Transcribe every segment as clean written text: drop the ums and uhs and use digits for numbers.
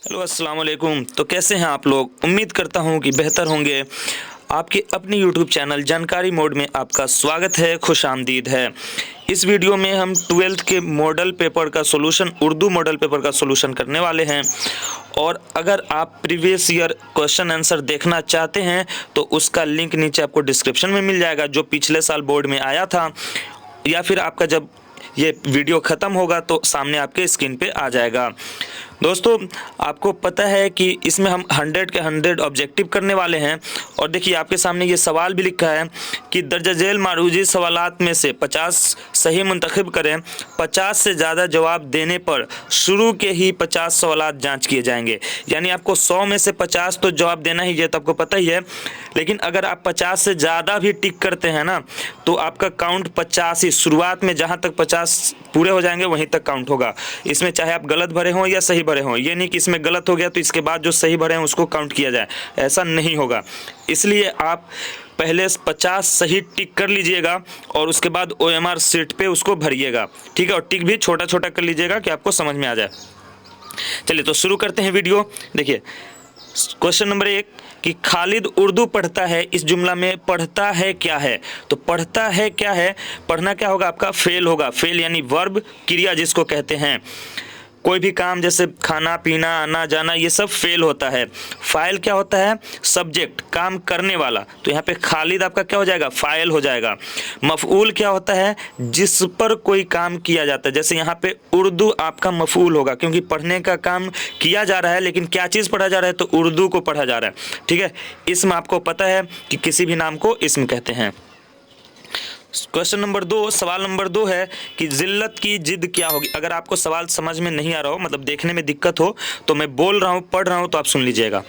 Hello अस्सलाम वालेकुम। तो कैसे हैं आप लोग? उम्मीद करता हूं कि बेहतर होंगे। आपके अपनी यूट्यूब चैनल जानकारी मोड में आपका स्वागत है, खुशामदीद है। इस वीडियो में हम 12th के मॉडल पेपर का सॉल्यूशन, उर्दू मॉडल पेपर का सॉल्यूशन करने वाले हैं। और अगर आप प्रीवियस ईयर क्वेश्चन आंसर देखना चाहते हैं तो उसका लिंक नीचे आपको डिस्क्रिप्शन में मिल जाएगा, जो पिछले साल बोर्ड में आया था, या फिर आपका जब ये वीडियो ख़त्म होगा तो सामने आपके स्क्रीन पे आ जाएगा। दोस्तों, आपको पता है कि इसमें हम 100 के 100 ऑब्जेक्टिव करने वाले हैं। और देखिए, आपके सामने ये सवाल भी लिखा है कि दर्ज झेल मारूजी सवालात में से 50 सही मुंतखब करें। 50 से ज़्यादा जवाब देने पर शुरू के ही 50 सवालात जांच किए जाएंगे। यानी आपको 100 में से 50 तो जवाब देना ही है, तो आपको पता ही है। लेकिन अगर आप 50 से ज़्यादा भी टिक करते हैं ना, तो आपका काउंट 50 ही, शुरुआत में जहाँ तक 50 पूरे हो जाएंगे वहीं तक काउंट होगा। इसमें चाहे आप गलत भरे हों या सही भरे हों, ये नहीं कि इसमें गलत हो गया तो इसके बाद जो सही भरे हैं उसको काउंट किया जाए, ऐसा नहीं होगा। इसलिए आप पहले 50 सही टिक कर लीजिएगा और उसके बाद OMR सीट पे उसको भरिएगा, ठीक है। और टिक भी छोटा छोटा कर लीजिएगा कि आपको समझ में आ जाए। चलिए तो शुरू करते हैं वीडियो। देखिए, क्वेश्चन नंबर 1 कि खालिद उर्दू पढ़ता है, इस जुमला में पढ़ता है क्या है? तो पढ़ता है क्या है, पढ़ना क्या होगा आपका? फेल होगा। फेल यानी वर्ब, क्रिया जिसको कहते हैं। कोई भी काम जैसे खाना पीना, आना जाना, ये सब फेल होता है। फाइल क्या होता है? सब्जेक्ट, काम करने वाला। तो यहाँ पे खालिद आपका क्या हो जाएगा? फाइल हो जाएगा। मफऊल क्या होता है? जिस पर कोई काम किया जाता है। जैसे यहाँ पे उर्दू आपका मफऊल होगा, क्योंकि पढ़ने का काम किया जा रहा है, लेकिन क्या चीज़ पढ़ा जा रहा है? तो उर्दू को पढ़ा जा रहा है, ठीक है। इस्म आपको पता है कि किसी भी नाम को इस्म कहते हैं। क्वेश्चन नंबर 2, सवाल नंबर 2 है कि जिल्लत की जिद क्या होगी? अगर आपको सवाल समझ में नहीं आ रहा हो, मतलब देखने में दिक्कत हो, तो मैं बोल रहा हूँ, पढ़ रहा हूँ, तो आप सुन लीजिएगा।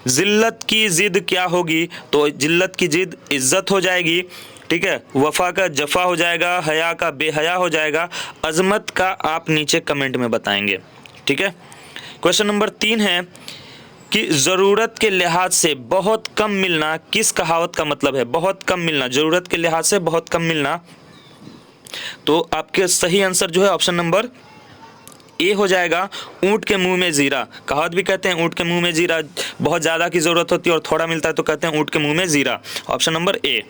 जिल्लत की जिद क्या होगी? तो जिल्लत की जिद इज्जत हो जाएगी, ठीक है। वफा का जफा हो जाएगा, हया का बेहया हो जाएगा, अजमत का आप नीचे कमेंट में बताएंगे, ठीक है। क्वेश्चन नंबर 3 है कि ज़रूरत के लिहाज से बहुत कम मिलना किस कहावत का मतलब है? बहुत कम मिलना, ज़रूरत के लिहाज से बहुत कम मिलना। तो आपके सही आंसर जो है ऑप्शन नंबर ए हो जाएगा, ऊँट के मुंह में जीरा। कहावत भी कहते हैं ऊँट के मुंह में जीरा, बहुत ज़्यादा की ज़रूरत होती है और थोड़ा मिलता है तो कहते हैं ऊँट के मुंह में जीरा। Option number A.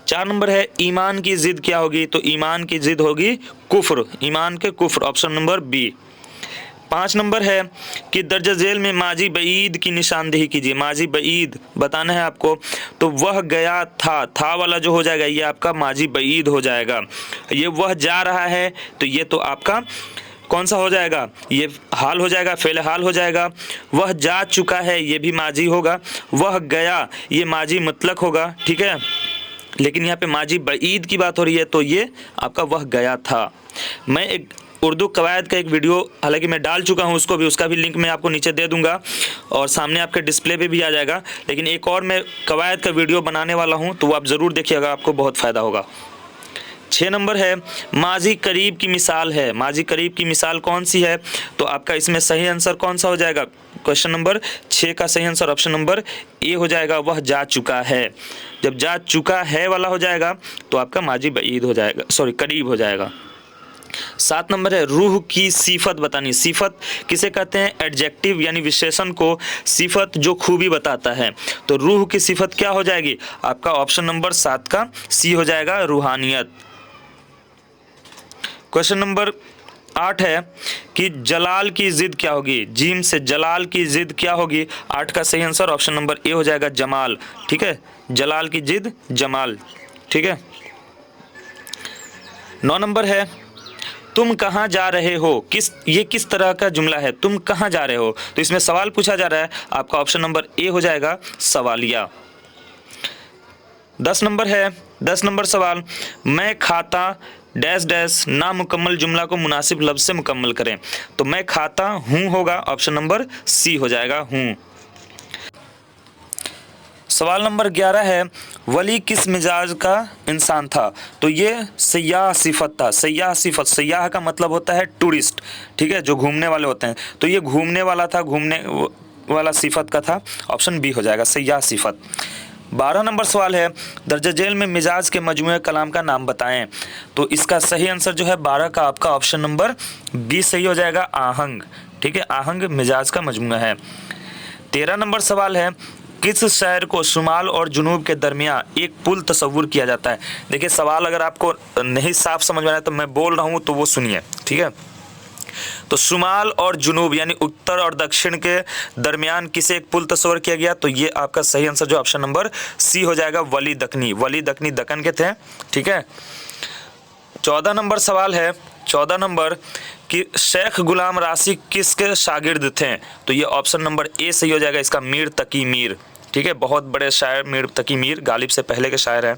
4 नंबर है ईमान की जिद क्या होगी? तो ईमान की जिद होगी कुफ्र, ईमान के कुफ्र। Option number B. 5 नंबर है कि दर्ज झेल में माजी बईद की निशानदेही कीजिए। माजी बईद बताना है आपको, तो वह गया था वाला जो हो जाएगा ये आपका माजी बईद हो जाएगा। ये वह जा रहा है, तो ये तो आपका कौन सा हो जाएगा? ये हाल हो जाएगा, फेल हाल हो जाएगा। वह जा चुका है, ये भी माजी होगा। वह गया, ये माजी मुतलक होगा, ठीक है। लेकिन यहाँ पे माजी बईद की बात हो रही है, तो ये आपका वह गया था। मैं एक उर्दू कवायद का एक वीडियो हालांकि मैं डाल चुका हूं, उसका भी लिंक मैं आपको नीचे दे दूंगा और सामने आपके डिस्प्ले पे भी आ जाएगा। लेकिन एक और मैं कवायद का वीडियो बनाने वाला हूं, तो वो आप ज़रूर देखिएगा, आपको बहुत फ़ायदा होगा। 6 नंबर है माजी करीब की मिसाल है। माजी करीब की मिसाल कौन सी है? तो आपका इसमें सही आंसर कौन सा हो जाएगा? क्वेश्चन नंबर 6 का सही आंसर ऑप्शन नंबर ए हो जाएगा, वह जा चुका है। जब जा चुका है वाला हो जाएगा तो आपका माजी बईद हो जाएगा, सॉरी करीब हो जाएगा। 7 नंबर है रूह की सिफत बतानी। सिफत किसे कहते हैं? एडजेक्टिव यानी विशेषण को, सिफत जो खूबी बताता है। तो रूह की सिफत क्या हो जाएगी? आपका ऑप्शन नंबर 7 का सी हो जाएगा, रूहानियत। क्वेश्चन नंबर 8 है कि जलाल की जिद क्या होगी? जीम से जलाल की जिद क्या होगी? 8 का सही आंसर ऑप्शन नंबर ए हो जाएगा, जमाल, ठीक है। जलाल की जिद जमाल, ठीक है। 9 नंबर है तुम कहाँ जा रहे हो? ये किस तरह का जुमला है? तुम कहाँ जा रहे हो? तो इसमें सवाल पूछा जा रहा है, आपका ऑप्शन नंबर ए हो जाएगा, सवालिया। 10 नंबर है, 10 नंबर सवाल, मैं खाता डैश डैश नामुकम्मल जुमला को मुनासिब लफ्ज़ से मुकम्मल करें। तो मैं खाता हूँ होगा, ऑप्शन नंबर सी हो जाएगा, हूँ। सवाल नंबर 11 है वली किस मिजाज का इंसान था? तो ये सयाह सिफत था। सयाह सिफत, सयाह का मतलब होता है टूरिस्ट, ठीक है, जो घूमने वाले होते हैं। तो ये घूमने वाला था, घूमने वाला सिफत का था, ऑप्शन बी हो जाएगा, सयाह सिफत। 12 नंबर सवाल है दर्ज झेल में मिजाज के मजमूए कलाम का नाम बताएं। तो इसका सही आंसर जो है 12 का आपका ऑप्शन नंबर बी सही हो जाएगा, आहंग, ठीक है, आहंग मिजाज का मजमूआ है। 13 नंबर सवाल है, किस शहर को शुमाल और जुनूब के दरमियान एक पुल तस्वुर किया जाता है। देखिए सवाल अगर आपको नहीं साफ समझ में आया तो मैं बोल रहा हूँ तो वो सुनिए, ठीक है। तो शुमाल और जुनूब यानी उत्तर और दक्षिण के दरमियान किसे एक पुल तस्वर किया गया, तो ये आपका सही आंसर जो ऑप्शन नंबर सी हो जाएगा, वली दक्कनी। वली दक्कनी दक्कन के थे, ठीक है। 14 नंबर सवाल है, 14 नंबर कि शेख गुलाम राशि किसके शागिर्द थे, तो ये ऑप्शन नंबर ए सही हो जाएगा इसका, मीर तकी मीर, ठीक है। बहुत बड़े शायर मीर तकी मीर, गालिब से पहले के शायर हैं।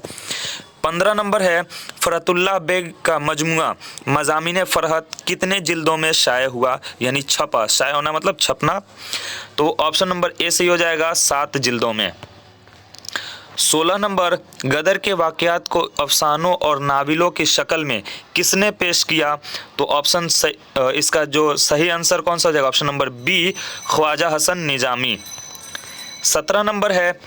15 नंबर है, फरहतुल्लाह बेग का मजमुआ मज़ामीन फ़रहत कितने जिल्दों में शाये हुआ, यानी छपा, शाये होना मतलब छपना, तो ऑप्शन नंबर ए सही हो जाएगा, 7 जिल्दों में। 16 नंबर, गदर के वाक़यात को अफसानों और नाविलों की शक्ल में किसने पेश किया, तो ऑप्शन इसका जो सही आंसर कौन सा हो जाएगा, option number B, Khwaja Hasan Nizami. 17 number है,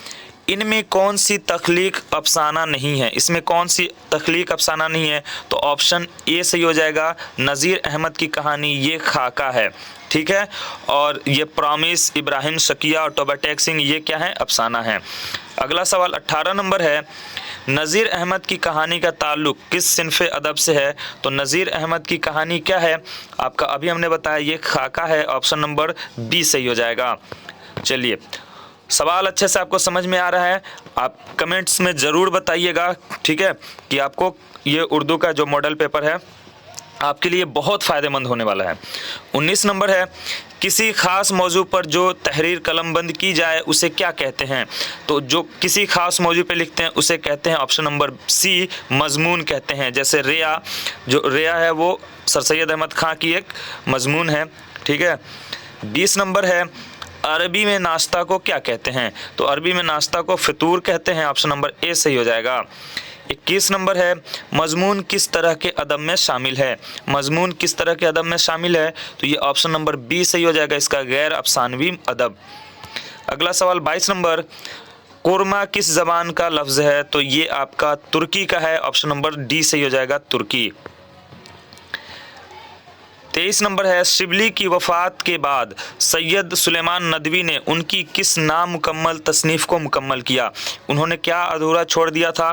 इनमें कौन सी तख्लीक अफसाना नहीं है, इसमें कौन सी तख्लीक अफसाना नहीं है, तो ऑप्शन ए सही हो जाएगा, नज़ीर अहमद की कहानी ये खाका है, ठीक है। और ये प्रॉमिस, इब्राहिम शकिया और टोबाटेक सिंह ये क्या है, अफसाना है। अगला सवाल 18 नंबर है, नज़ीर अहमद की कहानी का ताल्लुक़ किस सिन्फ़े अदब से है, तो नज़ीर अहमद की कहानी क्या है आपका, अभी हमने बताया ये खाका है, ऑप्शन नंबर बी सही हो जाएगा। चलिए, सवाल अच्छे से आपको समझ में आ रहा है, आप कमेंट्स में ज़रूर बताइएगा, ठीक है, कि आपको ये उर्दू का जो मॉडल पेपर है आपके लिए बहुत फ़ायदेमंद होने वाला है। 19 नंबर है, किसी ख़ास मौजू पर जो तहरीर कलमबंद की जाए उसे क्या कहते हैं, तो जो किसी ख़ास मौजू पे लिखते हैं उसे कहते हैं ऑप्शन नंबर सी, मज़मून कहते हैं। जैसे रिया, जो रिया है वो सर सैयद अहमद ख़ान की एक मज़मून है, ठीक है। 20 नंबर है, अरबी में नाश्ता को क्या कहते हैं, तो अरबी में नाश्ता को फ़ितूर कहते हैं, ऑप्शन नंबर ए सही हो जाएगा। 21 नंबर है, मज़मून किस तरह के अदब में शामिल है, मज़मून किस तरह के अदब में शामिल है, तो ये ऑप्शन नंबर बी सही हो जाएगा इसका, गैर अफसानवी अदब। अगला सवाल 22 नंबर, कुरमा किस ज़बान का लफ्ज़ है, तो ये आपका तुर्की का है, ऑप्शन नंबर डी सही हो जाएगा, तुर्की। 23 नंबर है, शिबली की वफ़ात के बाद सैयद सुलेमान नदवी ने उनकी किस नामुकम्मल तसनीफ़ को मुकम्मल किया, उन्होंने क्या अधूरा छोड़ दिया था,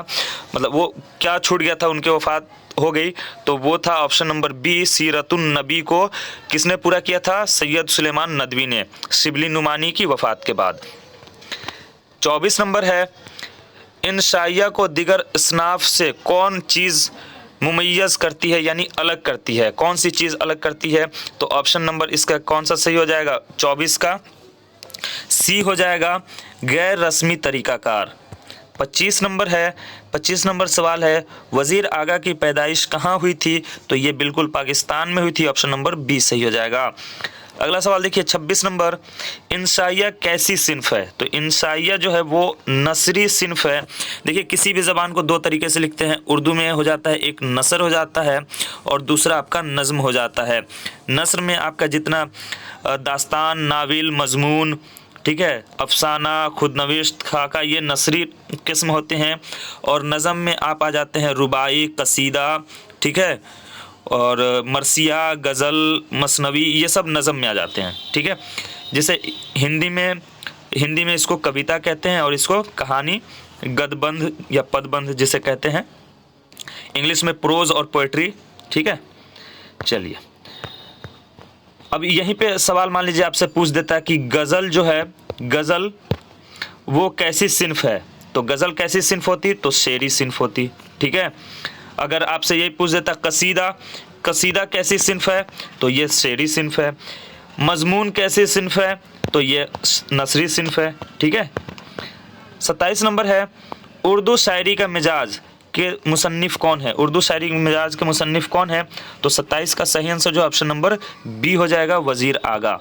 मतलब वो क्या छूट गया था, उनकी वफ़ात हो गई, तो वो था ऑप्शन नंबर बी, सीरतुन नबी को किसने पूरा किया था, सैयद सुलेमान नदवी ने, शिबली नुमानी की वफ़ात के बाद। 24 नंबर है, इंशाइया को दिगर असनाफ से कौन चीज़ मुमय्यज़ करती है, यानी अलग करती है, कौन सी चीज़ अलग करती है, तो ऑप्शन नंबर इसका कौन सा सही हो जाएगा, 24 का सी हो जाएगा, गैर रस्मी तरीक़ाकार। 25 नंबर है, 25 नंबर सवाल है, वज़ीर आगा की पैदाइश कहाँ हुई थी, तो ये बिल्कुल पाकिस्तान में हुई थी, ऑप्शन नंबर बी सही हो जाएगा। अगला सवाल देखिए 26 नंबर, इंशाइया कैसी सिन्फ है, तो इंशाइया जो है वो नसरी सिन्फ है। देखिए किसी भी ज़बान को दो तरीके से लिखते हैं, उर्दू में हो जाता है एक नसर हो जाता है और दूसरा आपका नज़्म हो जाता है। नसर में आपका जितना दास्तान, नाविल, मजमून, ठीक है, अफसाना, खुदनविश्त, खाका, ये नसरी किस्म होते हैं, और नज़म में आप आ जाते हैं रुबाई, कसीदा, ठीक है, और मरसिया, गज़ल, मसनवी, ये सब नज़म में आ जाते हैं, ठीक है। जैसे हिंदी में इसको कविता कहते हैं और इसको कहानी, गद्यबंध या पदबंध जिसे कहते हैं, इंग्लिश में प्रोज और पोएट्री, ठीक है। चलिए, अब यहीं पे सवाल मान लीजिए आपसे पूछ देता है कि गज़ल जो है, गज़ल वो कैसी सिन्फ है, तो गज़ल कैसी सिन्फ होती, तो शेरी सिन्फ होती, ठीक है। अगर आपसे यही पूछ देता कसीदा कैसी सिन्फ है, तो ये शेरी सिन्फ है। मजमून कैसी सिन्फ है, तो ये नसरी सिन्फ है, ठीक है। 27 नंबर है, उर्दू शायरी का मिजाज के मुसन्निफ़ कौन है, उर्दू शायरी के मिजाज के मुसन्निफ़ कौन है, तो 27 का सही आंसर जो ऑप्शन नंबर बी हो जाएगा, वज़ीर आगा।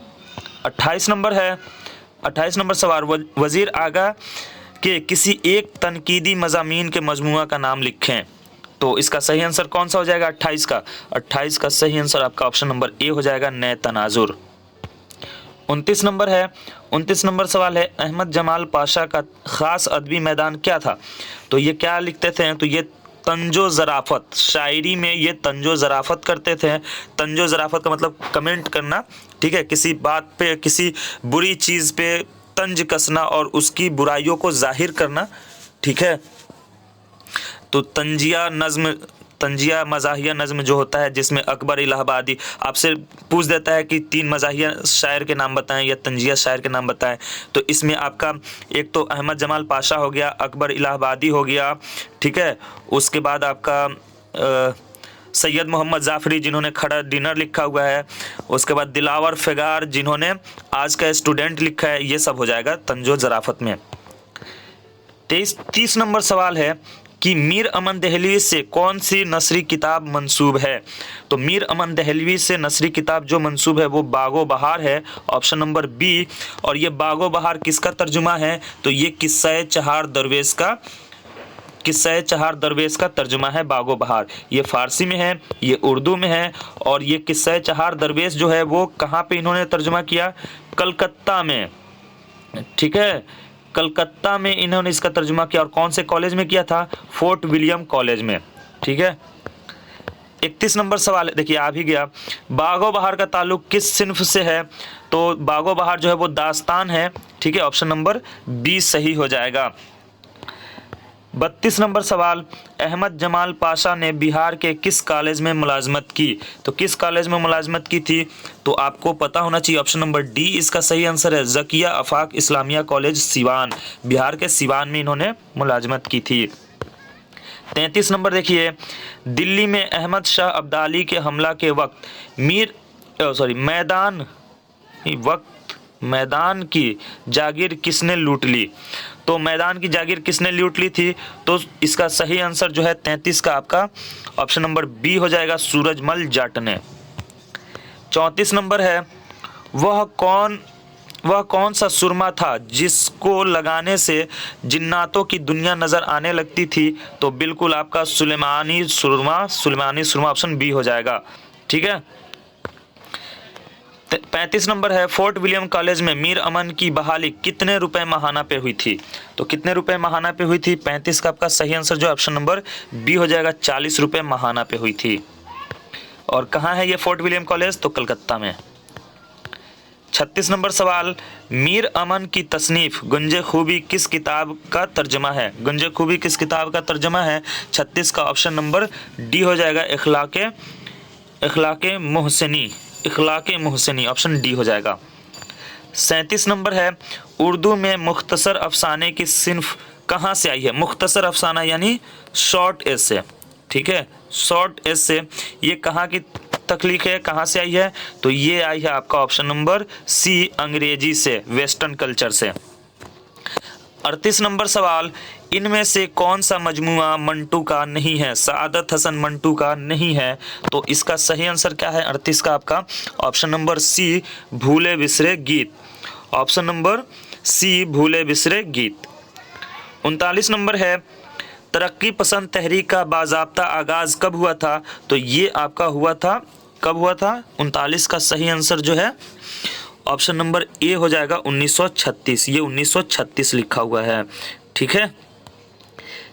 28 नंबर है, 28 नंबर सवाल, वज़ीर आगा के किसी एक तनकीदी मज़ामीन के मजमुआ का नाम लिखें, तो इसका सही आंसर कौन सा हो जाएगा, 28 का। 28 का सही आंसर आपका ऑप्शन नंबर ए हो जाएगा, नए तनाजुर। 29 नंबर है, 29 नंबर सवाल है, अहमद जमाल पाशा का ख़ास अदबी मैदान क्या था, तो ये क्या लिखते थे, तो ये तंजो ज़राफ़त, शायरी में ये तंजो ज़राफ़त करते थे। तंजो ज़राफ़त का मतलब कमेंट करना, ठीक है, किसी बात पे, किसी बुरी चीज़ पे तंज कसना और उसकी बुराइयों को जाहिर करना, ठीक है। तो तंजिया मज़ाहिया नज़्म जो होता है, जिसमें अकबर इलाहाबादी आपसे पूछ देता है कि 3 मज़ाहिया शायर के नाम बताएं या तंजिया शायर के नाम बताएं, तो इसमें आपका एक तो अहमद जमाल पाशा हो गया, अकबर इलाहाबादी हो गया, ठीक है। उसके बाद आपका सैयद मोहम्मद जाफरी जिन्होंने खड़ा डिनर लिखा हुआ है, उसके बाद दिलावर फिगार जिन्होंने आज का स्टूडेंट लिखा है, ये सब हो जाएगा तंजो ज़राफ़त में। 30 नंबर सवाल है कि मीर अमन दहलवी से कौन सी नसरी किताब मंसूब है। तो मीर अमन दहलवी से नसरी किताब जो मंसूब है वो बागो बहार है, ऑप्शन नंबर बी। और ये बागो बहार किसका तर्जुमा है, तो ये किस्सा चहार दरवेश का तर्जुमा है बागो बहार। ये फ़ारसी में है, ये उर्दू में है, और ये किस्सा चहार दरवेश जो है वो कहाँ पे इन्होंने तर्जुमा किया, कलकत्ता में, ठीक है, कलकत्ता में इन्होंने इसका तर्जुमा किया। और कौन से कॉलेज में किया था, फोर्ट विलियम कॉलेज में, ठीक है। 31 नंबर सवाल देखिए आ भी गया, बागो बहार का ताल्लुक किस सिन्फ से है, तो बागो बहार जो है वो दास्तान है, ठीक है, ऑप्शन नंबर बी सही हो जाएगा। 32 नंबर सवाल, अहमद जमाल पाशा ने बिहार के किस कॉलेज में मुलाजमत की, तो किस कॉलेज में मुलाजमत की थी, तो आपको पता होना चाहिए, ऑप्शन नंबर डी इसका सही आंसर है, ज़किया आफाक इस्लामिया कॉलेज सिवान, बिहार के सिवान में इन्होंने मुलाजमत की थी। 33 नंबर देखिए, दिल्ली में अहमद शाह अब्दाली के हमला के वक्त मैदान की जागीर किसने लूट ली, तो मैदान की जागीर किसने लूट ली थी, तो इसका सही आंसर जो है 33 का आपका ऑप्शन नंबर बी हो जाएगा, सूरजमल जाट ने। 34 नंबर है, वह कौन सा सुरमा था जिसको लगाने से जिन्नातों की दुनिया नज़र आने लगती थी, तो बिल्कुल आपका सुलेमानी सुरमा ऑप्शन बी हो जाएगा, ठीक है। 35 नंबर है, फोर्ट विलियम कॉलेज में मीर अमन की बहाली कितने रुपए माहाना पे हुई थी, तो कितने रुपए माहाना पे हुई थी, 35 का आपका सही आंसर जो ऑप्शन नंबर बी हो जाएगा, 40 रुपए माहाना पे हुई थी। और कहाँ है ये फोर्ट विलियम कॉलेज, तो कलकत्ता में। 36 नंबर सवाल, मीर अमन की तसनीफ गुंजे खूबी किस किताब का तर्जमा है, गुंजे खूबी किस किताब का तर्जमा है, 36 का ऑप्शन नंबर डी हो जाएगा, इखलाके मोहसिनी ऑप्शन डी हो जाएगा। 37 नंबर है, उर्दू में मुख्तसर अफसाने की सिन्फ कहाँ से आई है, मुख्तसर अफसाना यानी शॉर्ट एसे, ठीक है, शॉर्ट एसे, ये कहाँ की तख्लीक है, कहाँ से आई है, तो ये आई है आपका ऑप्शन नंबर सी, अंग्रेजी से, वेस्टर्न कल्चर से। 38 नंबर सवाल, इनमें से कौन सा मजमुआ मंटू का नहीं है, सआदत हसन मंटू का नहीं है, तो इसका सही आंसर क्या है 38 का आपका ऑप्शन नंबर सी, भूले बिसरे गीत, ऑप्शन नंबर सी, भूले बिसरे गीत। 39 नंबर है, तरक्की पसंद तहरीक का बाज़ाब्ता आगाज़ कब हुआ था, तो ये आपका हुआ था, कब हुआ था, 39 का सही आंसर जो है ऑप्शन नंबर ए हो जाएगा 1936, ये 1936 लिखा हुआ है, ठीक है।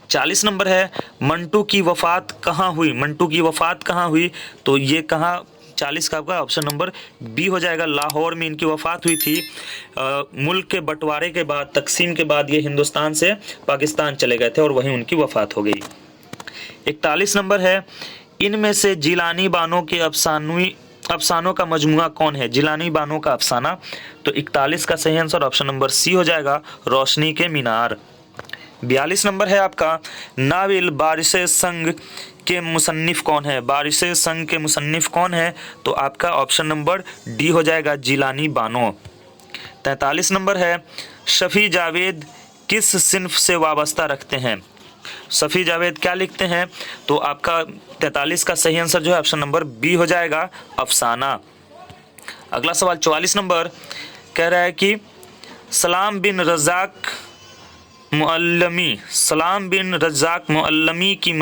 40 नंबर है, मंटू की वफ़ात कहाँ हुई, तो ये कहाँ, 40 का आपका ऑप्शन नंबर बी हो जाएगा, लाहौर में इनकी वफ़ात हुई थी। मुल्क के बंटवारे के बाद, तकसीम के बाद ये हिंदुस्तान से पाकिस्तान चले गए थे और वहीं उनकी वफ़ात हो गई। 41 नंबर है, इनमें से जिलानी बानों के अफसानों का मजमुआ कौन है, जिलानी बानों का अफसाना, तो 41 का सही आंसर ऑप्शन नंबर सी हो जाएगा, रोशनी के मीनार। 42 नंबर है आपका, नाविल बारिश संग के मुसन्निफ कौन है, बारिश संग के मुसन्निफ कौन है, तो आपका ऑप्शन नंबर डी हो जाएगा, जिलानी बानो। 43 नंबर है, शफ़ी जावेद किस सिन्फ से वाबस्ता रखते हैं, शफ़ी जावेद क्या लिखते हैं, तो आपका 43 का सही आंसर जो है ऑप्शन नंबर बी हो जाएगा, अफसाना। अगला सवाल 44 नंबर कह रहा है कि सलाम बिन रज़ाक मुअल्लमी की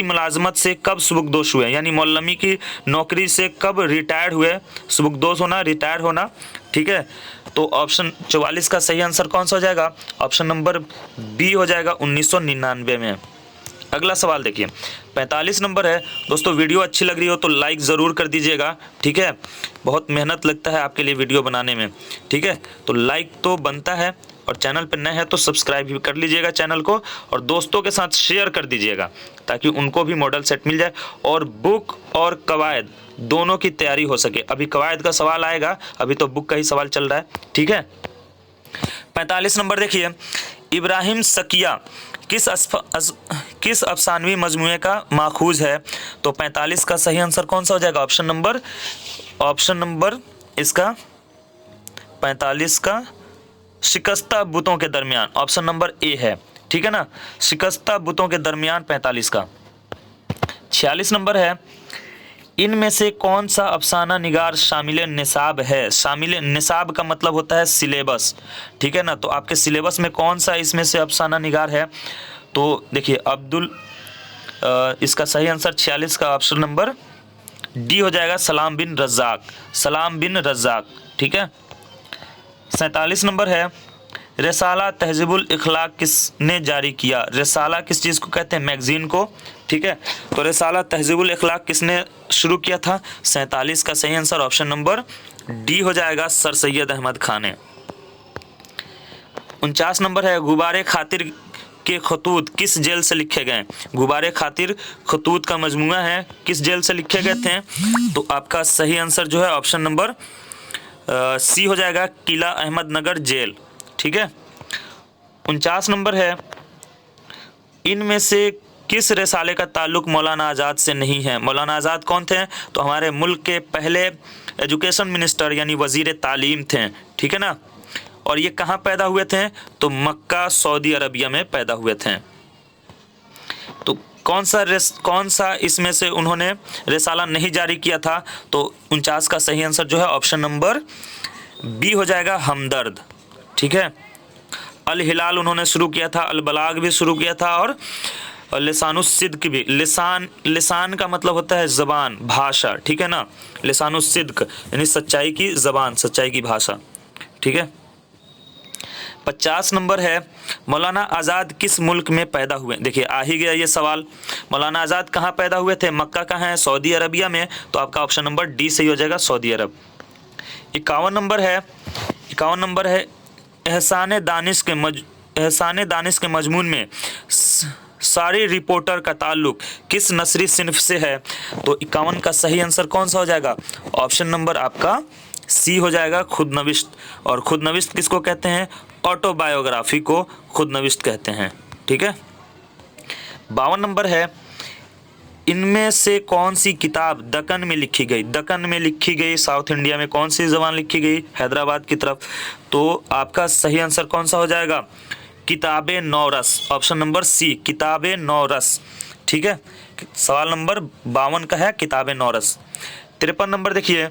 मुलाजमत से कब सुबुकदोश हुए, यानी मुअल्लमी की नौकरी से कब रिटायर्ड हुए, सुबुकदोश होना, रिटायर होना, ठीक है। तो ऑप्शन 44 का सही आंसर कौन सा हो जाएगा, ऑप्शन नंबर बी हो जाएगा, 1999 में। अगला सवाल देखिए 45 नंबर है। दोस्तों वीडियो अच्छी लग रही हो तो लाइक ज़रूर कर दीजिएगा, ठीक है। बहुत मेहनत लगता है आपके लिए वीडियो बनाने में, ठीक है। तो लाइक तो बनता है, और चैनल पर नए हैं तो सब्सक्राइब भी कर लीजिएगा चैनल को, और दोस्तों के साथ शेयर कर दीजिएगा ताकि उनको भी मॉडल सेट मिल जाए और बुक और कवायद दोनों की तैयारी हो सके। अभी कवायद का सवाल आएगा, अभी तो बुक का ही सवाल चल रहा है, ठीक है। 45 नंबर देखिए, इब्राहिम सकिया किस अफसानवी मजमूए का माखूज है? तो 45 का सही आंसर कौन सा हो जाएगा? ऑप्शन नंबर इसका 45 का शिकस्ता बुतों के दरमियान, ऑप्शन नंबर ए है, ठीक है ना। शिकस्ता बुतों के दरमियान 45 का। 46 नंबर है, इनमें से कौन सा अफसाना निगार शामिल निसाब है? शामिल निसाब का मतलब होता है सिलेबस, ठीक है ना। तो आपके सिलेबस में कौन सा इसमें से अफसाना निगार है? तो देखिए इसका सही आंसर 46 का ऑप्शन नंबर डी हो जाएगा, सलाम बिन रज़ाक, ठीक है। 47 नंबर है, रिसाला तहज़ीबुल इखलाक किसने जारी किया? रिसाला किस चीज़ को कहते हैं? मैगज़ीन को, ठीक है। तो रिसाला तहज़ीबुल इखलाक किसने शुरू किया था? 47 का सही आंसर ऑप्शन नंबर डी हो जाएगा, सर सैयद अहमद खान ने। 49 नंबर है, गुबारे खातिर के खतूत किस जेल से लिखे गए? गुबारे खातिर खतूत का मजमूआ है, किस जेल से लिखे गए थे? तो आपका सही आंसर जो है ऑप्शन नंबर सी हो जाएगा, किला अहमदनगर जेल, ठीक है। 49 नंबर है, इनमें से किस रिसाले का ताल्लुक मौलाना आज़ाद से नहीं है? मौलाना आज़ाद कौन थे? तो हमारे मुल्क के पहले एजुकेशन मिनिस्टर यानी वज़ीर तालीम थे, ठीक है ना। और ये कहाँ पैदा हुए थे? तो मक्का सऊदी अरबिया में पैदा हुए थे। तो कौन सा इसमें से उन्होंने रिसाला नहीं जारी किया था? तो 49 का सही आंसर जो है ऑप्शन नंबर बी हो जाएगा, हमदर्द, ठीक है। अल हिलाल उन्होंने शुरू किया था, अल बलाग भी शुरू किया था, और लिसानुस्सिद्क भी। लिसान का मतलब होता है ज़बान, भाषा, ठीक है ना। लिसानुस्सिद्क यानी सच्चाई की ज़बान, सच्चाई की भाषा, ठीक है। 50 नंबर है, मौलाना आज़ाद किस मुल्क में पैदा हुए? देखिए आ ही गया ये सवाल, मौलाना आज़ाद कहाँ पैदा हुए थे? मक्का कहाँ है? सऊदी अरबिया में। तो आपका ऑप्शन नंबर डी सही हो जाएगा, सऊदी अरब। 51 नंबर है, एहसाने दानिश के मजमून में सारी रिपोर्टर का ताल्लुक किस नस्री सिन्फ से है? तो 51 का सही आंसर कौन सा हो जाएगा? ऑप्शन नंबर आपका सी हो जाएगा, खुदनविश्त। और खुदनविश्त किसको कहते हैं? ऑटोबायोग्राफी को खुदनविश्त कहते हैं, ठीक है। 52 नंबर है, इनमें से कौन सी किताब दक्कन में लिखी गई? दक्कन में लिखी गई, साउथ इंडिया में कौन सी ज़बान लिखी गई? हैदराबाद की तरफ। तो आपका सही आंसर कौन सा हो जाएगा? किताबे नौरस, ऑप्शन नंबर सी, किताबे नौरस, ठीक है। सवाल नंबर 52 का है किताबे नौरस। 53 नंबर देखिए,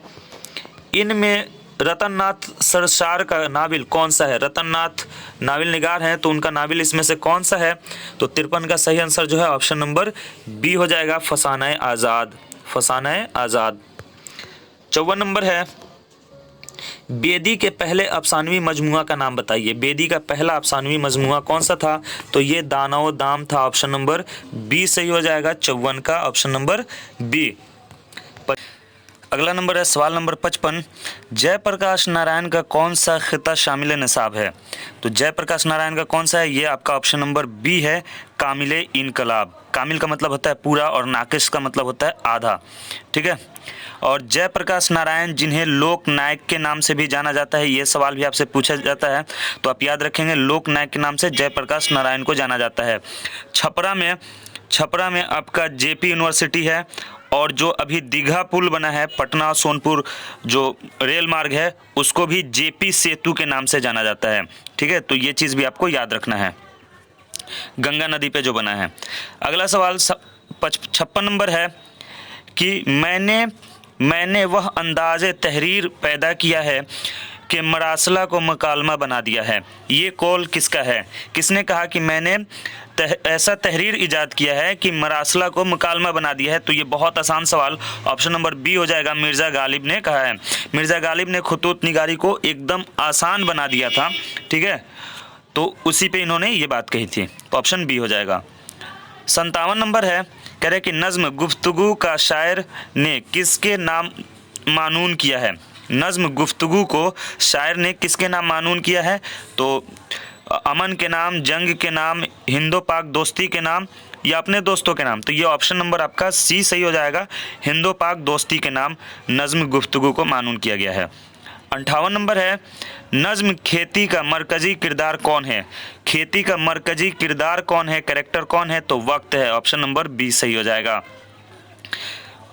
इनमें रतननाथ सरशार का नाविल कौन सा है? रतननाथ नाविल निगार हैं, तो उनका नाविल इसमें से कौन सा है? तो 53 का सही आंसर जो है ऑप्शन नंबर बी हो जाएगा, फसाना आज़ाद। 54 नंबर है, बेदी के पहले अफसानवी मजमुआ का नाम बताइए। बेदी का पहला अफसानवी मजमुआ कौन सा था? तो ये दानो दाम था, ऑप्शन नंबर बी सही हो जाएगा, 54 का ऑप्शन नंबर बी। अगला नंबर है सवाल नंबर 55, जयप्रकाश नारायण का कौन सा खिता शामिल निसाब है? तो जयप्रकाश नारायण का कौन सा है? ये आपका ऑप्शन नंबर बी है, कामिल इनकलाब। कामिल का मतलब होता है पूरा और नाकिस का मतलब होता है आधा, ठीक है। और जयप्रकाश नारायण जिन्हें लोक नायक के नाम से भी जाना जाता है, ये सवाल भी आपसे पूछा जाता है, तो आप याद रखेंगे लोक नायक के नाम से जयप्रकाश नारायण को जाना जाता है। छपरा में आपका जेपी यूनिवर्सिटी है, और जो अभी दीघा पुल बना है पटना सोनपुर जो रेल मार्ग है, उसको भी जेपी सेतु के नाम से जाना जाता है, ठीक है। तो ये चीज़ भी आपको याद रखना है, गंगा नदी पे जो बना है। अगला सवाल 56 नंबर है कि मैंने वह अंदाज़े तहरीर पैदा किया है कि मरासला को मकालमा बना दिया है। ये कौल किसका है? किसने कहा कि मैंने ऐसा तहरीर इजाद किया है कि मरासला को मकालमा बना दिया है? तो ये बहुत आसान सवाल, ऑप्शन नंबर बी हो जाएगा, मिर्ज़ा गालिब ने कहा है। मिर्ज़ा गालिब ने खतूत निगारी को एकदम आसान बना दिया था, ठीक है। तो उसी पे इन्होंने ये बात कही थी, तो ऑप्शन बी हो जाएगा। 57 नंबर है, कह रहे कि नज़्म गुफ्तगू का शायर ने किसके नाम मानून किया है। नज़्म गुफ्तगू को शायर ने किसके नाम मानून किया है? तो अमन के नाम, जंग के नाम, हिंदो पाक दोस्ती के नाम या अपने दोस्तों के नाम। तो ये ऑप्शन नंबर आपका सी सही हो जाएगा, हिंदो पाक दोस्ती के नाम नज़्म गुफ्तगू को मानून किया गया है। 58 नंबर है, नज़्म खेती का मरकज़ी किरदार कौन है? खेती का मरकज़ी किरदार कौन है, कैरेक्टर कौन है? तो वक्त है, ऑप्शन नंबर बी सही हो जाएगा।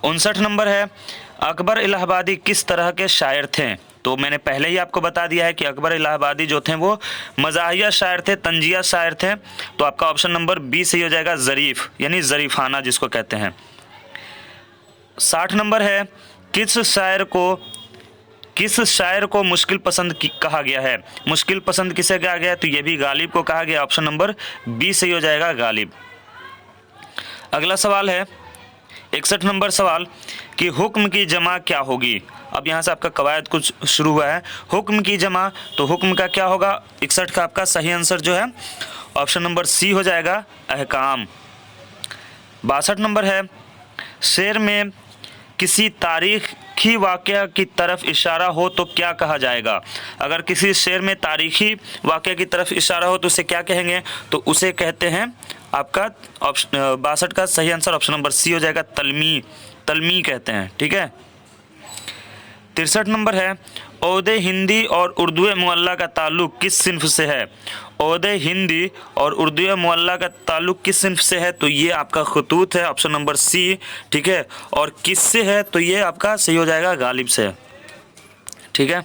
59 नंबर है, अकबर इलाहाबादी किस तरह के शायर थे? तो मैंने पहले ही आपको बता दिया है कि अकबर इलाहाबादी जो थे वो मज़ाहिया शायर थे, तंजिया शायर थे। तो आपका ऑप्शन नंबर बी सही हो जाएगा, ज़रीफ़ यानी ज़रीफ़ाना जिसको कहते हैं। 60 नंबर है, किस शायर को मुश्किल पसंद कहा गया है? मुश्किल पसंद किसे कहा गया है? तो ये भी गालिब को कहा गया, ऑप्शन नंबर बी सही हो जाएगा, गालिब। अगला सवाल है 61 नंबर सवाल कि हुक्म की जमा क्या होगी? अब यहाँ से आपका कवायद कुछ शुरू हुआ है। हुक्म की जमा, तो हुक्म का क्या होगा? 61 का आपका सही आंसर जो है ऑप्शन नंबर सी हो जाएगा, अहकाम। 62 नंबर है, शेर में किसी तारीखी वाक़या की तरफ इशारा हो तो क्या कहा जाएगा? अगर किसी शेर में तारीखी वाक़या की तरफ इशारा हो तो उसे क्या कहेंगे? तो उसे कहते हैं आपका 62 का सही आंसर ऑप्शन नंबर सी हो जाएगा, तलमी कहते हैं, ठीक है। 63 नंबर है, ओहदे हिंदी और उर्दू मुअल्ला का ताल्लुक़ किस सिन्फ से है? ओहदे हिंदी और उर्दू मुअल्ला का ताल्लुक़ किस सिन्फ से है? तो ये आपका खतूत है, ऑप्शन नंबर सी, ठीक है। और किससे है? तो ये आपका सही हो जाएगा, गालिब से, ठीक है।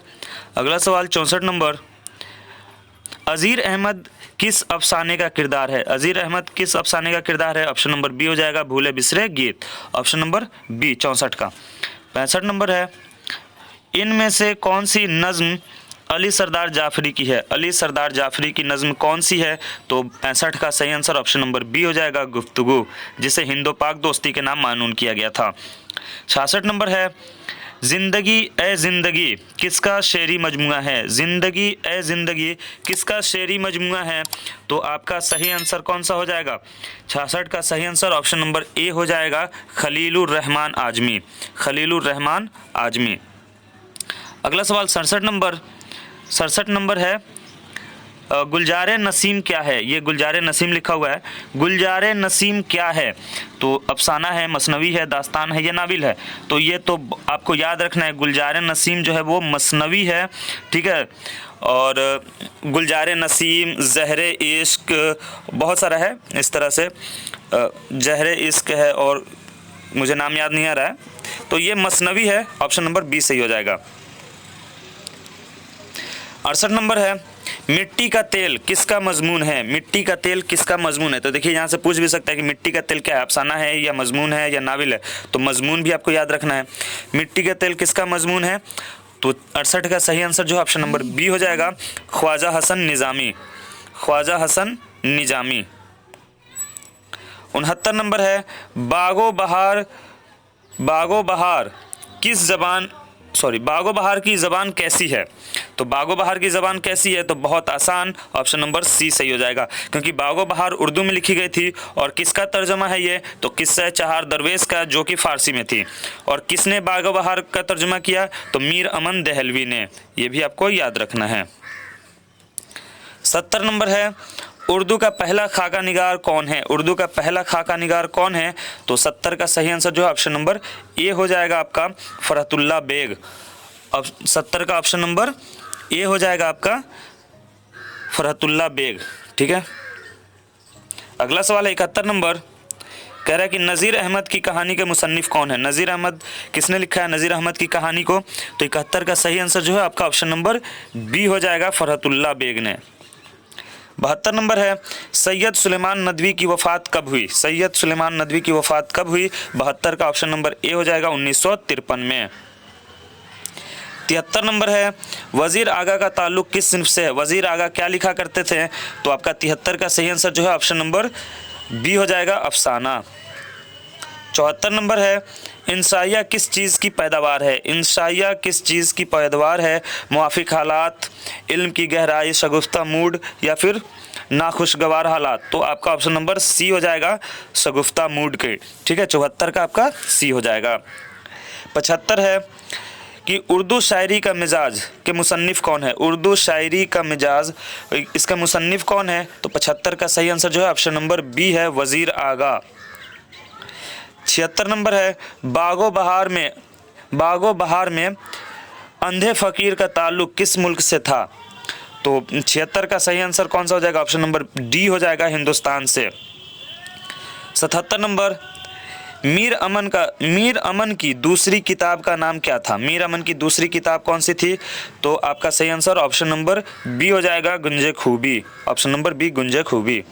अगला सवाल 64 नंबर, अज़ीर अहमद किस अफसाने का किरदार है? अज़ीर अहमद किस अफसाने का किरदार है? ऑप्शन नंबर बी हो जाएगा, भूले बिसरे गीत, ऑप्शन नंबर बी 64 का। 65 नंबर है, इनमें से कौन सी नज़्म अली सरदार जाफरी की है? अली सरदार जाफरी की नज़्म कौन सी है? तो 65 का सही आंसर ऑप्शन नंबर बी हो जाएगा, गुफ्तगू, जिसे हिंदो पाक दोस्ती के नाम मानून किया गया था। 66 नंबर है, ज़िंदगी ए ज़िंदगी किसका शेरी मजमुआ है? ज़िंदगी ए ज़िंदगी किसका शेरी मजमुआ है? तो आपका सही आंसर कौन सा हो जाएगा? 66 का सही आंसर ऑप्शन नंबर ए हो जाएगा, खलीलुर रहमान आजमी, खलीलुर रहमान आजमी। अगला सवाल 67 नंबर है, गुलजारे नसीम क्या है? ये गुलजारे नसीम लिखा हुआ है, गुलजारे नसीम क्या है? तो अफसाना है, मसनवी है, दास्तान है या नाविल है? तो ये तो आपको याद रखना है, गुलजारे नसीम जो है वो मसनवी है, ठीक है। और गुलजारे नसीम, ज़हरे इश्क, बहुत सारा है इस तरह से, ज़हरे इश्क है और मुझे नाम याद नहीं आ रहा है, तो ये मसनवी है, ऑप्शन नंबर बी सही हो जाएगा। 68 नंबर है, मिट्टी का तेल किसका मजमून है? मिट्टी का तेल किसका मजमून है? तो देखिए यहाँ से पूछ भी सकता है कि मिट्टी का तेल क्या है, अफसाना है या मजमून है या नाविल है? तो मजमून भी आपको याद रखना है। मिट्टी का तेल किसका मजमून है? तो 68 का सही आंसर जो है ऑप्शन नंबर बी हो जाएगा, ख्वाजा हसन निज़ामी, ख्वाजा हसन निज़ामी। 69 नंबर है, बागो बहार बागो बहार की ज़बान कैसी है? तो बागो बहार की ज़बान कैसी है? तो बहुत आसान, ऑप्शन नंबर सी सही हो जाएगा, क्योंकि बागो बहार उर्दू में लिखी गई थी। और किसका तर्जुमा है ये? तो किस्सा चहार दरवेश का, जो कि फ़ारसी में थी। और किसने बागो बहार का तर्जुमा किया? तो मीर अमन दहलवी ने, ये भी आपको याद रखना है। 70 नंबर है, उर्दू का पहला खाका निगार कौन है? उर्दू का पहला खाका निगार कौन है? तो 70 का सही आंसर जो है ऑप्शन नंबर ए हो जाएगा आपका, फरहतुल्लाह बेग। अब 70 का ऑप्शन नंबर ए हो जाएगा आपका, फरहतुल्लाह बेग, ठीक है। अगला सवाल है 71 नंबर, कह रहा है कि नज़ीर अहमद की कहानी के मुसन्निफ़ कौन है? नज़ीर अहमद किसने लिखा है नज़ीर अहमद की कहानी को? तो 71 का सही आंसर जो है आपका ऑप्शन नंबर बी हो जाएगा, फरहतुल्लाह बेग ने। 72 नंबर है, सैयद सुलेमान नदवी की वफ़ात कब हुई? सैयद सुलेमान नदवी की वफ़ात कब हुई? 72 का ऑप्शन नंबर ए हो जाएगा, 1953 में। 73 नंबर है, वज़ीर आगा का ताल्लुक़ किस सिन्फ से है? वज़ीर आगा क्या लिखा करते थे? तो आपका 73 का सही आंसर जो है ऑप्शन नंबर बी हो जाएगा, अफसाना। 74 नंबर है, इंसाइया किस चीज़ की पैदावार है? इंसाइया किस चीज़ की पैदावार है? मुआफ़िक हालात, इल्म की गहराई, शगुफ्ता मूड या फिर नाखुशगवार हालात, तो आपका ऑप्शन नंबर सी हो जाएगा, शगुफ्ता मूड के। ठीक है, 74 का आपका सी हो जाएगा। 75 है कि उर्दू शायरी का मिजाज के मुसन्निफ़ कौन है। उर्दू शायरी का मिजाज, इसका मुसन्निफ़ कौन है, तो 75 का सही आंसर जो है ऑप्शन नंबर बी है, वज़ीर आगा। 76 नंबर है बागो बहार में अंधे फ़कीर का ताल्लुक़ किस मुल्क से था। तो 76 का सही आंसर कौन सा हो जाएगा, ऑप्शन नंबर डी हो जाएगा, हिंदुस्तान से। 77 नंबर मीर अमन की दूसरी किताब का नाम क्या था। मीर अमन की दूसरी किताब कौन सी थी, तो आपका सही आंसर ऑप्शन नंबर बी हो जाएगा, गुंजे खूबी। ऑप्शन नंबर बी, गुंजे खूबी।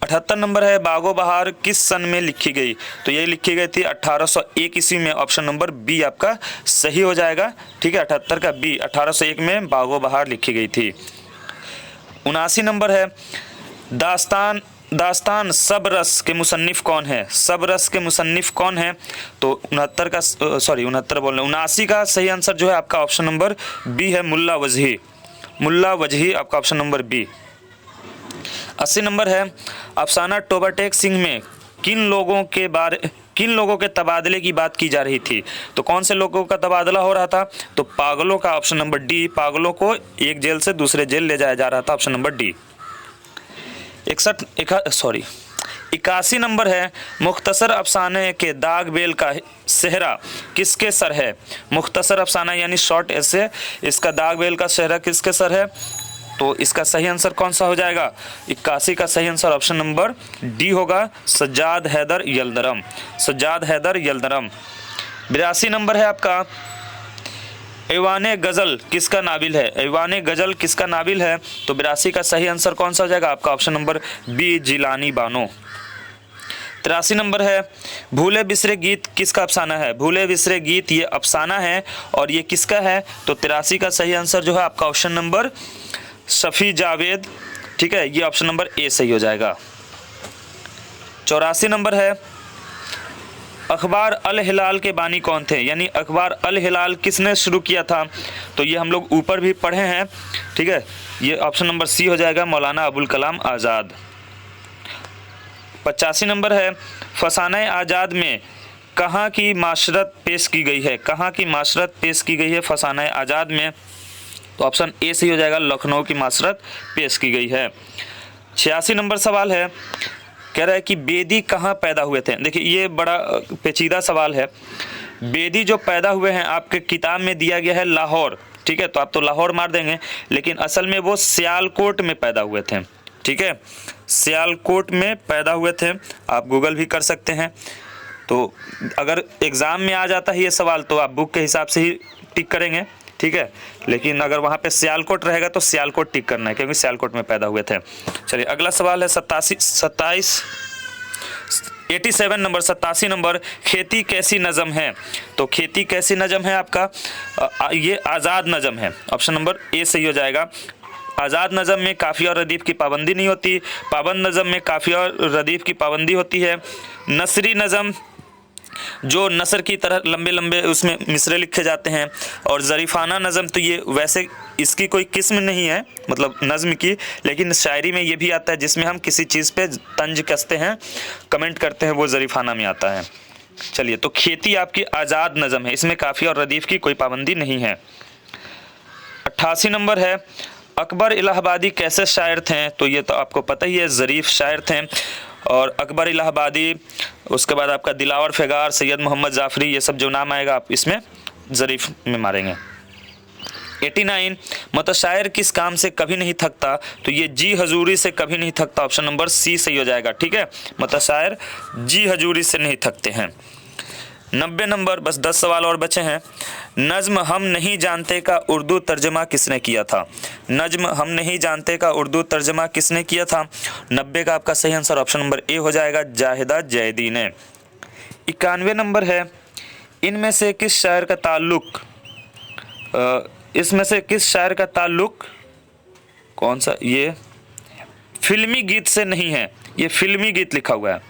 78 नंबर है बागो बहार किस सन में लिखी गई, तो ये लिखी गई थी 1801 ईस्वी में। ऑप्शन नंबर बी आपका सही हो जाएगा। ठीक है, 78 का बी, 1801 में बागो बहार लिखी गई थी। 79 नंबर है दास्तान सब रस के मुसन्निफ़ कौन है। सब रस के मुसन्निफ़ कौन है, तो 79 का सही आंसर जो है आपका ऑप्शन नंबर बी है, मुल्ला वजही आपका ऑप्शन नंबर बी। 80 नंबर है अफसाना टोबा टेक सिंह में किन लोगों के तबादले की बात की जा रही थी। तो कौन से लोगों का तबादला हो रहा था, तो पागलों का, ऑप्शन नंबर डी, पागलों को एक जेल से दूसरे जेल ले जाया जा रहा था, ऑप्शन नंबर डी। 81 नंबर है मुख्तसर अफसाने के दाग बेल का सेहरा किसके सर है। मुख्तसर अफसाना यानी शॉर्ट ऐसे, इसका दाग बेल का सेहरा किसके सर है, तो इसका सही आंसर कौन सा हो जाएगा। 81 का सही आंसर ऑप्शन नंबर डी होगा, सज्जाद हैदर यलदरम। 82 नंबर है आपका ऐवाने गज़ल किसका नाविल है। ऐवाने गज़ल किसका नाविल है, तो 82 का सही आंसर कौन सा हो जाएगा आपका option number B, Jilani Bano. 83 number है भूले बिसरे गीत किसका अफसाना है। भूले बिसरे गीत ये अफसाना है और ये किसका है, तो 83 का सही आंसर जो है आपका ऑप्शन नंबर शफी जावेद। ठीक है, ये ऑप्शन नंबर ए सही हो जाएगा। 84 नंबर है अखबार अल हिलाल के बानी कौन थे, यानी अखबार अल हिलाल किसने शुरू किया था, तो ये हम लोग ऊपर भी पढ़े हैं। ठीक है, ये ऑप्शन नंबर सी हो जाएगा, मौलाना अबुल कलाम आज़ाद। 85 नंबर है फसाने आज़ाद में कहाँ की माशरत पेश की गई है। कहाँ की माशरत पेश की गई है फसाने आज़ाद में, तो ऑप्शन ए सही हो जाएगा, लखनऊ की माशरत पेश की गई है। 86 नंबर सवाल है, कह रहा है कि बेदी कहाँ पैदा हुए थे। देखिए ये बड़ा पेचीदा सवाल है। बेदी जो पैदा हुए हैं आपके किताब में दिया गया है लाहौर। ठीक है, तो आप तो लाहौर मार देंगे, लेकिन असल में वो सियालकोट में पैदा हुए थे। ठीक है, सियालकोट में पैदा हुए थे, आप गूगल भी कर सकते हैं। तो अगर एग्ज़ाम में आ जाता है ये सवाल तो आप बुक के हिसाब से ही टिक करेंगे। ठीक है, लेकिन अगर वहाँ पे सियालकोट रहेगा तो सियालकोट टिक करना है, क्योंकि सियालकोट में पैदा हुए थे। चलिए अगला सवाल है 87 नंबर, खेती कैसी नज़म है। तो खेती कैसी नज़म है आपका, ये आज़ाद नज़म है, ऑप्शन नंबर ए सही हो जाएगा। आज़ाद नज़म में काफ़ी और रदीफ़ की पाबंदी नहीं होती, पाबंद नज़म में काफ़ी और रदीफ़ की पाबंदी होती है। नसरी नज़म जो नसर की तरह लंबे लंबे उसमें मिसरे लिखे जाते हैं, और ज़रीफ़ाना नज़म तो ये वैसे इसकी कोई किस्म नहीं है, मतलब नज़म की, लेकिन शायरी में ये भी आता है जिसमें हम किसी चीज़ पे तंज कसते हैं, कमेंट करते हैं, वो ज़रीफ़ाना में आता है। चलिए, तो खेती आपकी आज़ाद नज़म है, इसमें काफ़ी और रदीफ़ की कोई पाबंदी नहीं है। 88 नंबर है अकबर इलाहाबादी कैसे शायर थे, तो ये तो आपको पता ही है, ज़रीफ़ शायर थे। और अकबर इलाहाबादी, उसके बाद आपका दिलावर फ़िगार, सैयद मोहम्मद जाफ़री, ये सब जो नाम आएगा आप इसमें ज़रीफ़ में मारेंगे। 89 मुतशायर किस काम से कभी नहीं थकता, तो ये जी हजूरी से कभी नहीं थकता, ऑप्शन नंबर सी सही हो जाएगा। ठीक है, मुतशायर जी हजूरी से नहीं थकते हैं। 90 नंबर, बस 10 सवाल और बचे हैं। नज़्म हम नहीं जानते का उर्दू तर्जमा किसने किया था। नज़्म हम नहीं जानते का उर्दू तर्जमा किसने किया था। 90 का आपका सही आंसर ऑप्शन नंबर ए हो जाएगा, जाहिदा जैदी ने। 91 नंबर है इनमें से किस शायर का ताल्लुक़ कौन सा, ये फिल्मी गीत से नहीं है, ये फिल्मी गीत लिखा हुआ है।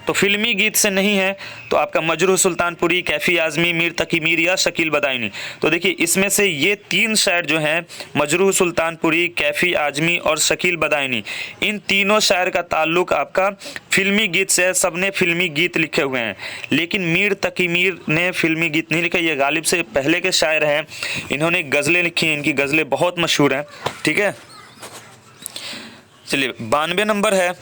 तो फिल्मी गीत से नहीं है तो आपका मजरूह सुल्तानपुरी, कैफ़ी आज़मी, मीर तकी मीर या शकील बदायूनी। तो देखिए इसमें से ये 3 शायर जो हैं, मजरूह सुल्तानपुरी, कैफ़ी आज़मी और शकील बदायूनी, इन तीनों शायर का ताल्लुक़ आपका फिल्मी गीत से है। सब ने फिल्मी गीत लिखे हुए हैं, लेकिन मीर तकी मीर ने फिल्मी गीत नहीं लिखे। ये गालिब से पहले के शायर हैं, इन्होंने गज़लें लिखी हैं, इनकी गज़लें बहुत मशहूर हैं। ठीक है, चलिए 92 नंबर है,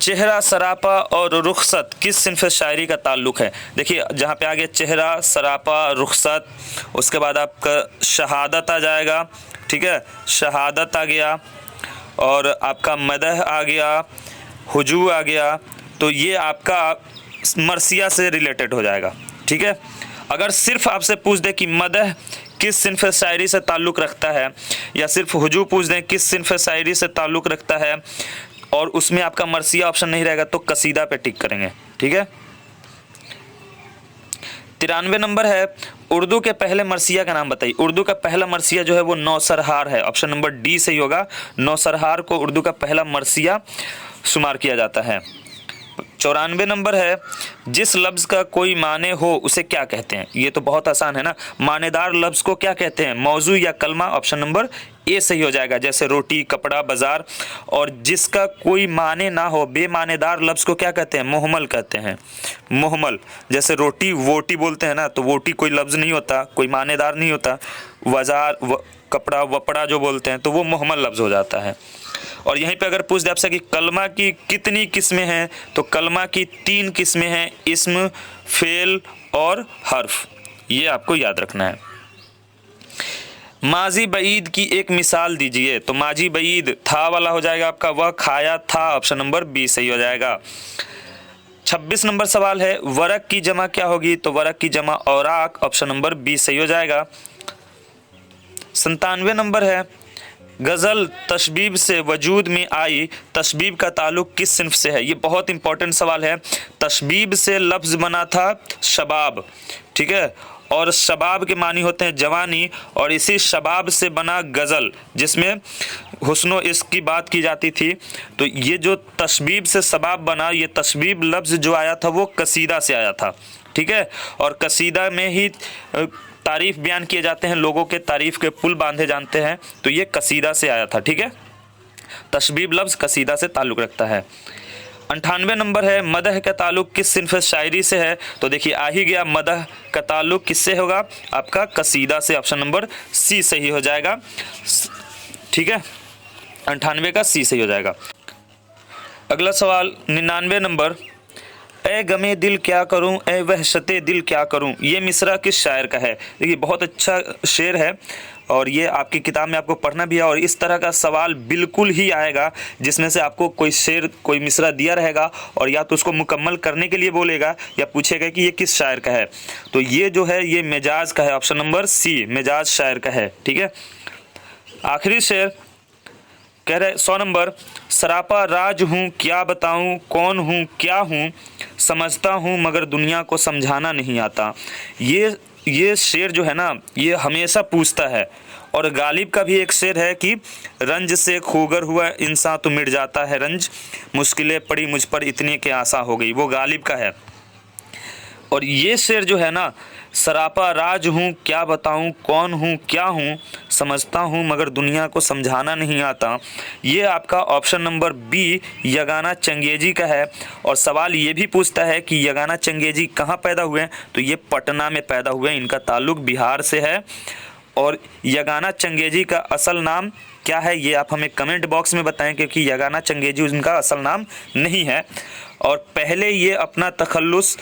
चेहरा, सरापा और रुखसत किस सिन्फ़ शायरी का ताल्लुक़ है। देखिए जहाँ पे आ गया चेहरा, सरापा, रुखसत, उसके बाद आपका शहादत आ जाएगा। ठीक है, शहादत आ गया और आपका मदह आ गया, हुजू आ गया। तो ये आपका मरसिया से रिलेटेड हो जाएगा। ठीक है, अगर सिर्फ आपसे पूछ दे कि मदह किस सिन्फ़ शायरी से ताल्लुक़ रखता है, या सिर्फ हुजू पूछ दें किस सिन्फ़ शायरी से ताल्लुक़ रखता है, और उसमें आपका मरसिया ऑप्शन नहीं रहेगा, तो कसीदा पे टिक करेंगे। ठीक है, 93 नंबर है, उर्दू के पहले मरसिया का नाम बताइए। उर्दू का पहला मरसिया जो है वो नौसरहार है, ऑप्शन नंबर डी सही होगा। नौसरहार को उर्दू का पहला मरसिया शुमार किया जाता है। 94 नंबर है, जिस लफ्ज़ का कोई माने हो उसे क्या कहते हैं। ये तो बहुत आसान है ना, मानेदार लफ्ज़ को क्या कहते हैं, मौजू या कलमा, ऑप्शन नंबर ए सही हो जाएगा। जैसे रोटी, कपड़ा, बाजार। और जिसका कोई माने ना हो, बेमानेदार लफ्ज़ को क्या कहते हैं, मुहमल कहते हैं। मुहमल, जैसे रोटी वोटी बोलते हैं ना, तो वोटी कोई लफ्ज़ नहीं होता, कोई मानेदार नहीं होता। बाजार, कपड़ा, वपड़ा जो बोलते हैं तो वो मुहमल लफ्ज़ हो जाता है। और यहीं पे अगर पूछ दे आपसे कि कलमा की कितनी किस्में हैं, तो कलमा की 3 किस्में हैं, इस्म, फेल और हर्फ। ये आपको याद रखना है। माजी बईद की एक मिसाल दीजिए। तो माजी बईद था वाला हो जाएगा आपका, वह खाया था, ऑप्शन नंबर बी सही हो जाएगा। 26 नंबर सवाल है, वरक की जमा क्या होगी। तो वरक की जमा औराक, ऑप्शन नंबर बी सही हो जाएगा। 97 नंबर है, गज़ल तशबीब से वजूद में आई, तशबीब का ताल्लुक़ किस सिन्फ़ से है। ये बहुत इंपॉर्टेंट सवाल है। तशबीब से लफ्ज़ बना था शबाब। ठीक है, और शबाब के मानी होते हैं जवानी, और इसी शबाब से बना गज़ल जिसमें हुस्न व इश्क की बात की जाती थी। तो ये जो तशबीब से शबाब बना, ये तशबीब लफ्ज़ जो आया था वो कसीदा से आया था। ठीक है, और कसीदा में ही तारीफ़ बयान किए जाते हैं, लोगों के तारीफ़ के पुल बांधे जानते हैं, तो ये कसीदा से आया था। ठीक है, तशबीब लफ्ज़ कसीदा से ताल्लुक़ रखता है। 98 नंबर है, मदह का ताल्लुक़ किस सिन्फ़ शायरी से है। तो देखिए आ ही गया, मदह का ताल्लुक़ किससे होगा, आपका कसीदा से, ऑप्शन नंबर सी सही हो जाएगा। ठीक है, 98 का सी सही हो जाएगा। अगला सवाल 99 नंबर, ए गमे दिल क्या करूं, ए वहशते दिल क्या करूं, ये मिसरा किस शायर का है। देखिए बहुत अच्छा शेर है, और ये आपकी किताब में आपको पढ़ना भी है। और इस तरह का सवाल बिल्कुल ही आएगा जिसमें से आपको कोई शेर, कोई मिसरा दिया रहेगा, और या तो उसको मुकम्मल करने के लिए बोलेगा या पूछेगा कि ये किस शायर का है। तो ये जो है ये मिजाज का है, ऑप्शन नंबर सी मिजाज शायर का है। ठीक है, आखिरी शेर कह रहे 100 नंबर, सरापा राज हूँ क्या बताऊँ, कौन हूँ क्या हूँ, समझता हूँ मगर दुनिया को समझाना नहीं आता। ये शेर जो है ना, ये हमेशा पूछता है। और गालिब का भी एक शेर है कि रंज से खूगर हुआ इंसान तो मिट जाता है रंज, मुश्किलें पड़ी मुझ पर इतने के आसा हो गई, वो गालिब का है। और ये शेर जो है ना, सरापा राज हूँ क्या बताऊँ, कौन हूँ क्या हूँ, समझता हूँ मगर दुनिया को समझाना नहीं आता, ये आपका option number B Yagana Changezi का है। और सवाल ये भी पूछता है कि यगाना चंगेजी कहाँ पैदा हुए हैं। तो ये पटना में पैदा हुए, इनका ताल्लुक़ बिहार से है। और यगाना चंगेजी का असल नाम क्या है, ये आप हमें कमेंट बॉक्स में बताएं, क्योंकि यगाना चंगेजी उनका असल नाम नहीं है। और पहले ये अपना तखल्लुस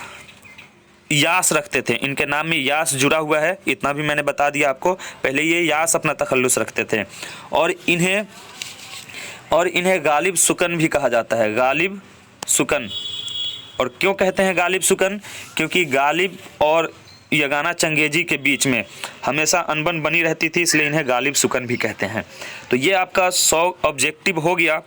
यास रखते थे, इनके नाम में यास जुड़ा हुआ है, इतना भी मैंने बता दिया आपको। पहले ये यास अपना तखल्लुस रखते थे। और इन्हें गालिब सुकन भी कहा जाता है, गालिब सुकन। और क्यों कहते हैं गालिब सुकन, क्योंकि गालिब और यगाना चंगेजी के बीच में हमेशा अनबन बनी रहती थी, इसलिए इन्हें गालिब सुकन भी कहते हैं। तो ये आपका 100 ऑब्जेक्टिव हो गया।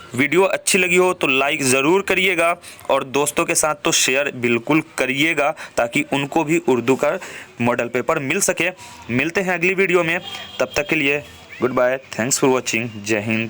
वीडियो अच्छी लगी हो तो लाइक ज़रूर करिएगा, और दोस्तों के साथ तो शेयर बिल्कुल करिएगा, ताकि उनको भी उर्दू का मॉडल पेपर मिल सके। मिलते हैं अगली वीडियो में, तब तक के लिए goodbye, thanks for watching, जय हिंद।